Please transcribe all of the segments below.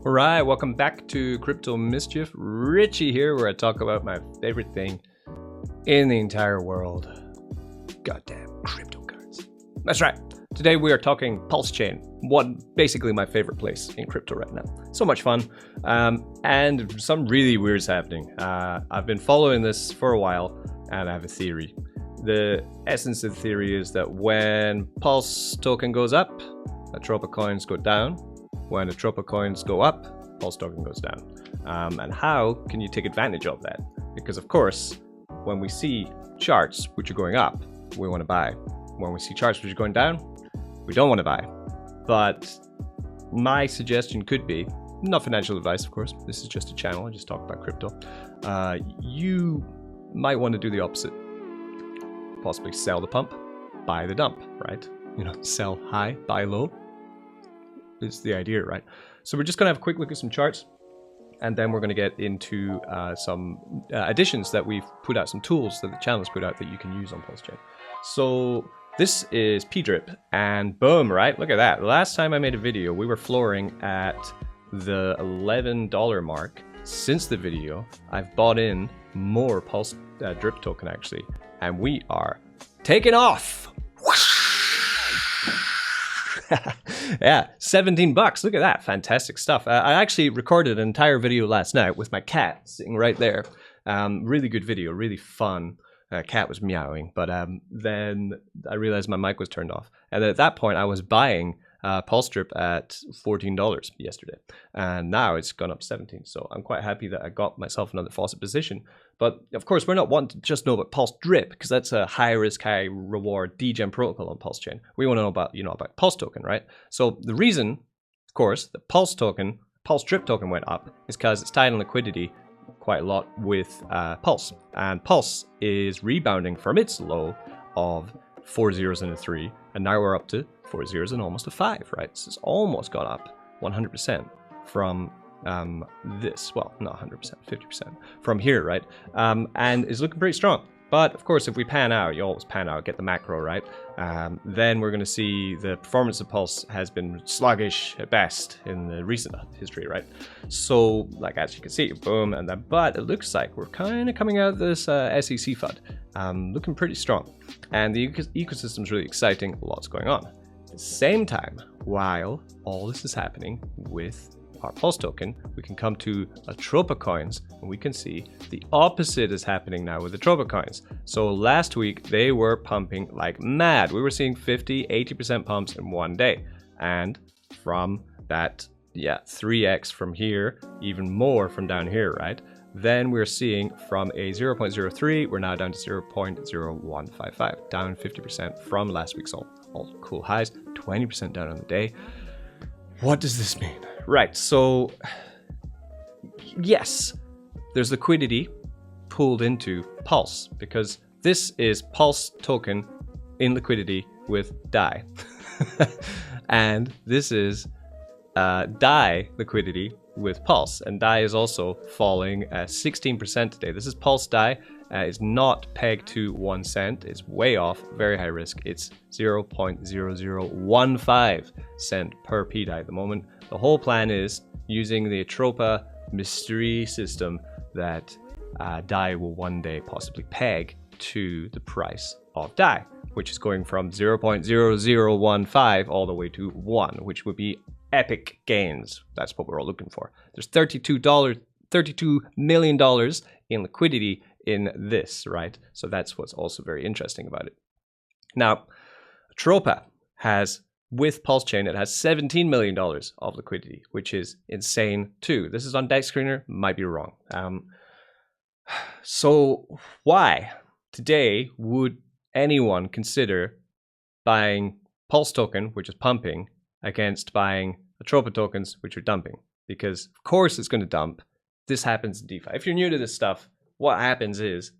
Alright, welcome back to Crypto Mischief. Richie here, where I talk about my favorite thing in the entire world. Goddamn crypto cards. That's right. Today we are talking Pulsechain, basically my favorite place in crypto right now. So much fun, and some really weird is happening. I've been following this for a while, and I have a theory. The essence of the theory is that when Pulse token goes up, Atropa coins go down. When Atropa coins go up, Pulse token goes down. And how can you take advantage of that? Because of course, when we see charts which are going up, we want to buy. When we see charts which are going down, we don't want to buy. But my suggestion could be, not financial advice of course, this is just a channel, I just talk about crypto. You might want to do the opposite. Possibly sell the pump, buy the dump, right? You know, sell high, buy low. Is the idea, right? So we're just gonna have a quick look at some charts, and then we're gonna get into some additions that we've put out, some tools that the channel has put out that you can use on Pulsechain. So this is Pdrip, and boom, right? Look at that. Last time I made a video, we were flooring at the $11 mark. Since the video, I've bought in more Pulse-Drip token actually, and we are taking off. Yeah, 17 bucks. Look at that. Fantastic stuff. I actually recorded an entire video last night with my cat sitting right there. Really good video, really fun. Cat was meowing, but then I realized my mic was turned off. And at that point, I was buying Pulse-Drip at $14 yesterday. And now it's gone up 17. So I'm quite happy that I got myself another faucet position. But of course, we're not wanting to just know about Pulse-Drip, because that's a high risk, high reward degen protocol on Pulsechain. We want to know about, about Pulse token, right? So the reason, of course, the Pulse-Drip token went up is because it's tied in liquidity quite a lot with Pulse. And Pulse is rebounding from its low of 4 zeros and a 3, and now we're up to 4 zeros and almost a 5, right? So it's almost gone up 100% from this, well, not 100%, 50% from here, right? And is looking pretty strong. But of course, if we pan out, you always pan out, get the macro, right? Then we're going to see the performance of Pulse has been sluggish at best in the recent history, right? So, like as you can see, boom, and then, but it looks like we're kind of coming out of this SEC FUD, looking pretty strong. And the ecosystem is really exciting, lots going on. At the same time, while all this is happening with our Pulse token, we can come to Atropa coins, and we can see the opposite is happening now with Atropa coins. So last week they were pumping like mad. We were seeing 50-80% pumps in one day, and from that, yeah, 3x from here, even more from down here, right? Then we're seeing from a 0.03, we're now down to 0.0155, down 50% from last week's all cool highs, 20% down on the day. What does this mean? Right, so yes, there's liquidity pulled into Pulse, because this is Pulse token in liquidity with DAI. And this is DAI liquidity with Pulse, and DAI is also falling 16% today. This is Pulse DAI. It's not pegged to 1 cent. It's way off, very high risk. It's 0.0015 cent per PDAI at the moment. The whole plan is using the Atropa mystery system that DAI will one day possibly peg to the price of DAI, which is going from 0.0015 all the way to 1, which would be epic gains. That's what we're all looking for. There's $32 million in liquidity in this, right? So that's what's also very interesting about it. Now, Atropa has, with Pulsechain, it has $17 million of liquidity, which is insane too. This is on Deck Screener, might be wrong. So why today would anyone consider buying Pulse token, which is pumping, against buying Atropa tokens, which are dumping? Because of course it's going to dump. This happens in DeFi. If you're new to this stuff, what happens is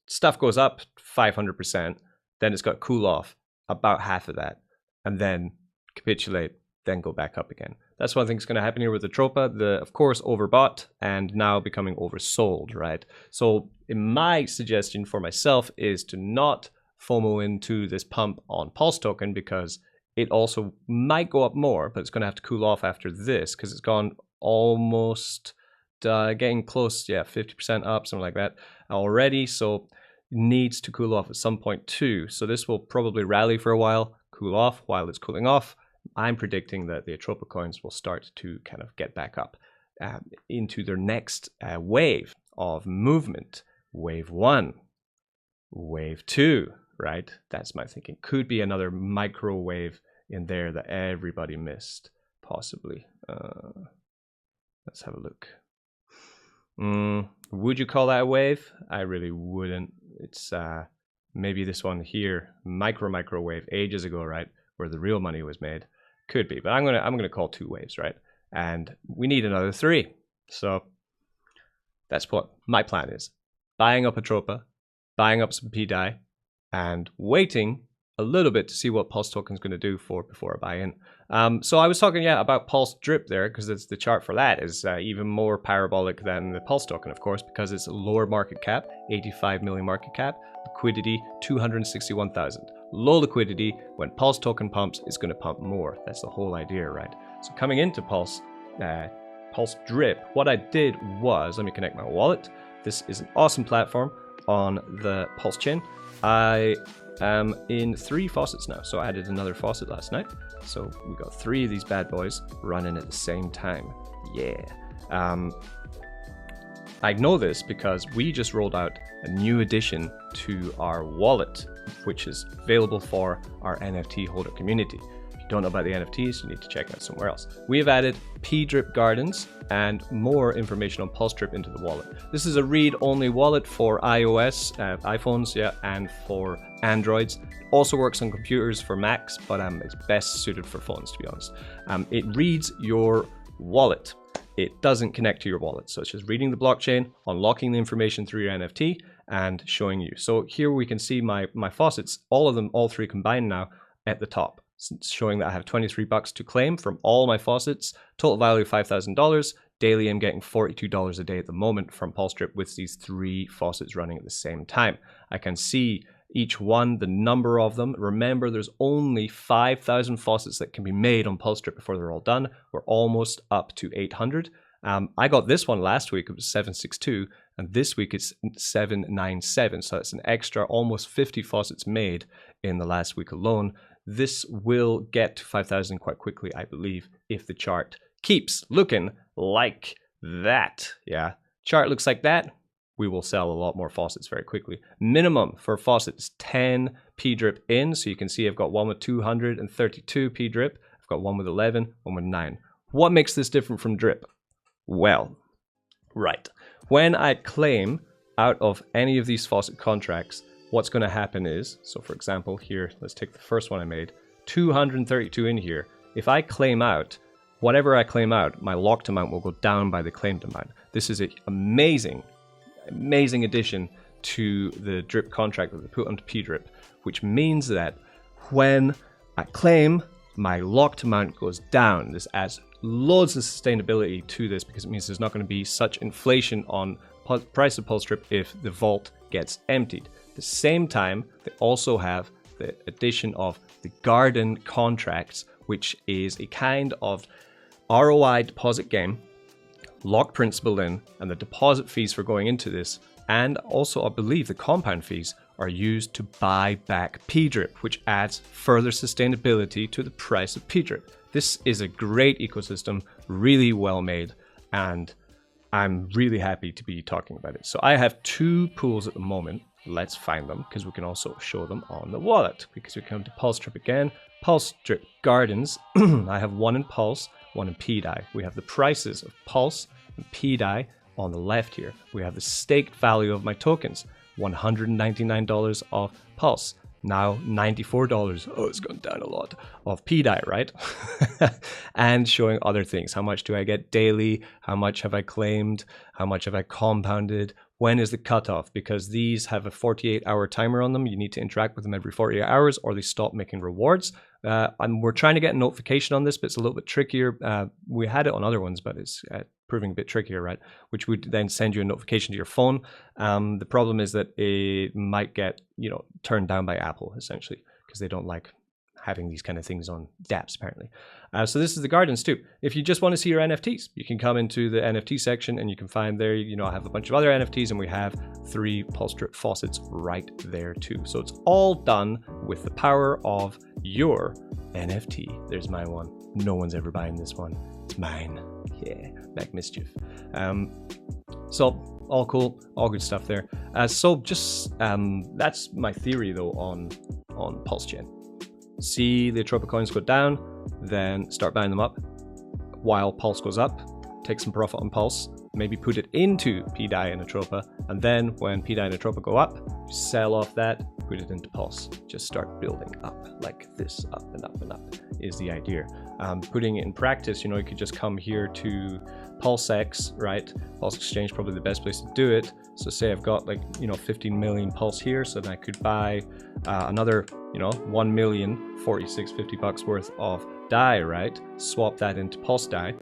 stuff goes up 500%, then it's got to cool off about half of that, and then capitulate, then go back up again. That's what I think is going to happen here with Atropa. Of course, overbought and now becoming oversold, right? So my suggestion for myself is to not FOMO into this pump on Pulse token, because it also might go up more, but it's going to have to cool off after this, because it's gone almost getting close, yeah, 50% up, something like that already. So needs to cool off at some point too. So this will probably rally for a while, cool off. While it's cooling off, I'm predicting that the Atropa coins will start to kind of get back up into their next wave of movement. Wave 1, wave 2, right? That's my thinking. Could be another microwave in there that everybody missed, possibly. Let's have a look. Would you call that a wave? I really wouldn't. It's maybe this one here, microwave ages ago, right, where the real money was made. Could be, but I'm gonna call 2 waves, right? And we need another 3. So that's what my plan is: buying up Atropa, buying up some Pdrip, and waiting a little bit to see what Pulse token is going to do before I buy in. So I was talking, yeah, about Pulsechain there, because it's the chart for that is even more parabolic than the Pulse token, of course, because it's lower market cap, 85 million market cap, liquidity 261,000. Low liquidity. When Pulse token pumps, it's going to pump more. That's the whole idea, right? So coming into Pulsechain, what I did was, let me connect my wallet. This is an awesome platform on the Pulsechain. I am in 3 faucets now, so I added another faucet last night. So we got 3 of these bad boys running at the same time. Yeah. I know this because we just rolled out a new addition to our wallet, which is available for our NFT holder community. If you don't know about the NFTs, you need to check out somewhere else. We have added Pdrip gardens and more information on Pulsechain into the wallet. This is a read-only wallet for iOS, iPhones, yeah, and for Androids. Also works on computers for Macs, but it's best suited for phones, to be honest. It reads your wallet. It doesn't connect to your wallet. So it's just reading the blockchain, unlocking the information through your NFT, and showing you. So here we can see my faucets, all of them, all 3 combined now at the top. It's showing that I have 23 bucks to claim from all my faucets, total value of $5,000. Daily, I'm getting $42 a day at the moment from Pulsechain with these 3 faucets running at the same time. I can see each one, the number of them. Remember, there's only 5,000 faucets that can be made on Pulsechain before they're all done. We're almost up to 800. I got this one last week, it was 762, and this week it's 797. So it's an extra almost 50 faucets made in the last week alone. This will get to 5,000 quite quickly, I believe, if the chart keeps looking like that. Yeah, chart looks like that. We will sell a lot more faucets very quickly. Minimum for faucets 10 Pdrip in. So you can see I've got one with 232 Pdrip. I've got one with 11, one with 9. What makes this different from drip? Well, right. When I claim out of any of these faucet contracts, what's going to happen is, so for example, here, let's take the first one I made, 232 in here. If I claim out, whatever I claim out, my locked amount will go down by the claimed amount. This is an amazing addition to the drip contract that they put onto Pdrip, which means that when I claim, my locked amount goes down. This adds loads of sustainability to this because it means there's not going to be such inflation on price of Pulsechain if the vault gets emptied. At the same time, they also have the addition of the garden contracts, which is a kind of ROI deposit game, lock principal in, and the deposit fees for going into this, and also I believe the compound fees are used to buy back Pdrip, which adds further sustainability to the price of Pdrip. This is a great ecosystem, really well made, and I'm really happy to be talking about it. So I have 2 pools at the moment. Let's find them, because we can also show them on the wallet, because we come to Pulsechain again. Pulsechain Gardens, I have 1 in Pulse, 1 in Pdrip. We have the prices of Pulse and Pdrip on the left here. We have the staked value of my tokens, $199 of Pulse, now $94. Oh, it's gone down a lot of Pdrip, right? And showing other things. How much do I get daily? How much have I claimed? How much have I compounded? When is the cutoff? Because these have a 48-hour timer on them. You need to interact with them every 48 hours or they stop making rewards. And we're trying to get a notification on this, but it's a little bit trickier. We had it on other ones, but it's proving a bit trickier, right? Which would then send you a notification to your phone. The problem is that it might get, turned down by Apple, essentially, because they don't like having these kind of things on dApps apparently. So this is the gardens too. If you just want to see your NFTs, you can come into the NFT section and you can find there, you know, I have a bunch of other NFTs and we have 3 Pulsechain faucets right there too. So it's all done with the power of your NFT. There's my one. No one's ever buying this one. It's mine. Yeah, Mac Mischief. So all cool, all good stuff there. So just that's my theory though on Pulsechain. See the Atropa coins go down, then start buying them up while Pulse goes up, take some profit on Pulse, maybe put it into Pdrip and Atropa, and then when Pdrip and Atropa go up, sell off that, put it into Pulse. Just start building up like this, up and up and up is the idea. Putting it in practice, you know, you could just come here to PulseX, right? Pulse Exchange, probably the best place to do it. So say I've got like, you know, 15 million Pulse here, so then I could buy another, you know, 1,046,50 bucks worth of DAI, right? Swap that into Pulse DAI,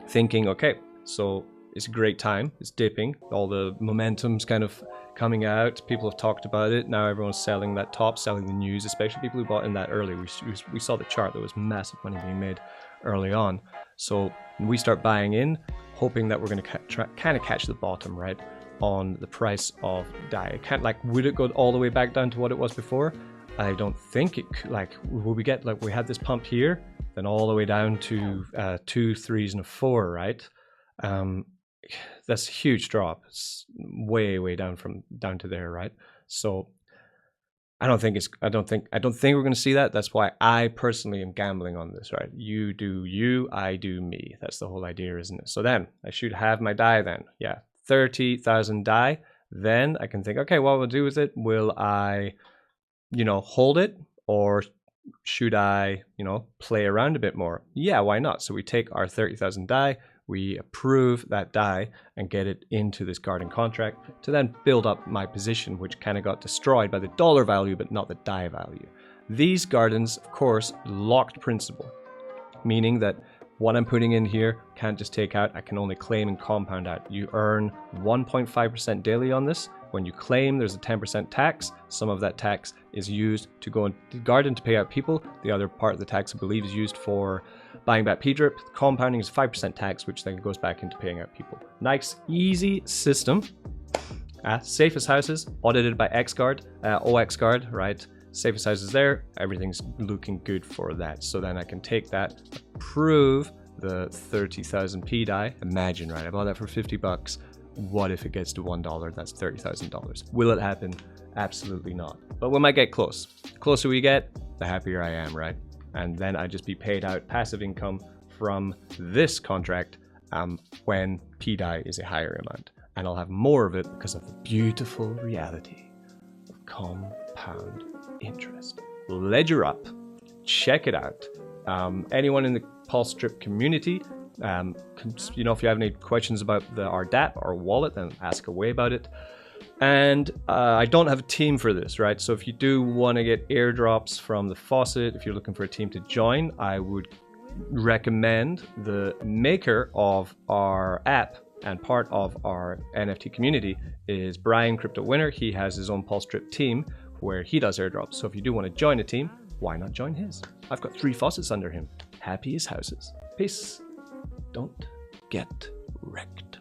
thinking, okay, so it's a great time, it's dipping, all the momentum's kind of coming out, people have talked about it, now everyone's selling that top, selling the news, especially people who bought in that early. We saw the chart, there was massive money being made early on. So we start buying in, hoping that we're going to kind of catch the bottom, right, on the price of DAI. Can't, like, would it go all the way back down to what it was before? I don't think it could. Like, will we get, like, we had this pump here, then all the way down to 2, 3s, and a 4, right? That's a huge drop. It's way down to there, right? So I don't think we're going to see that. That's why I personally am gambling on this, right? You do you, I do me. That's the whole idea, isn't it? So then I should have my DAI then. Yeah, 30,000 DAI. Then I can think, okay, what will I do with it? Will I, you know, hold it, or should I, you know, play around a bit more? Yeah, why not? So we take our 30,000 DAI, we approve that DAI and get it into this garden contract to then build up my position, which kind of got destroyed by the dollar value, but not the DAI value. These gardens, of course, locked principal, meaning that what I'm putting in here can't just take out, I can only claim and compound out. You earn 1.5% daily on this. When you claim, there's a 10% tax. Some of that tax is used to go into the garden to pay out people. The other part of the tax, I believe, is used for buying back Pdrip. Compounding is 5% tax, which then goes back into paying out people. Nice, easy system. Safest houses, audited by XGuard, OXGuard, right? Safest houses there, everything's looking good for that. So then I can take that, approve the 30,000 Pdrip. Imagine, right? I bought that for 50 bucks. What if it gets to $1? That's $30,000. Will it happen? Absolutely not. But we might get close. The closer we get, the happier I am, right? And then I just be paid out passive income from this contract when Pdrip is a higher amount. And I'll have more of it because of the beautiful reality of compound interest. Ledger up. Check it out. Anyone in the Pulsechain community, you know, if you have any questions about our dApp, our wallet, then ask away about it. And I don't have a team for this, right? So if you do want to get airdrops from the faucet, if you're looking for a team to join, I would recommend the maker of our app and part of our NFT community is Brian Crypto Winner. He has his own Pulsechain team where he does airdrops. So if you do want to join a team, why not join his? I've got 3 faucets under him. Happy as houses. Peace. Don't get wrecked.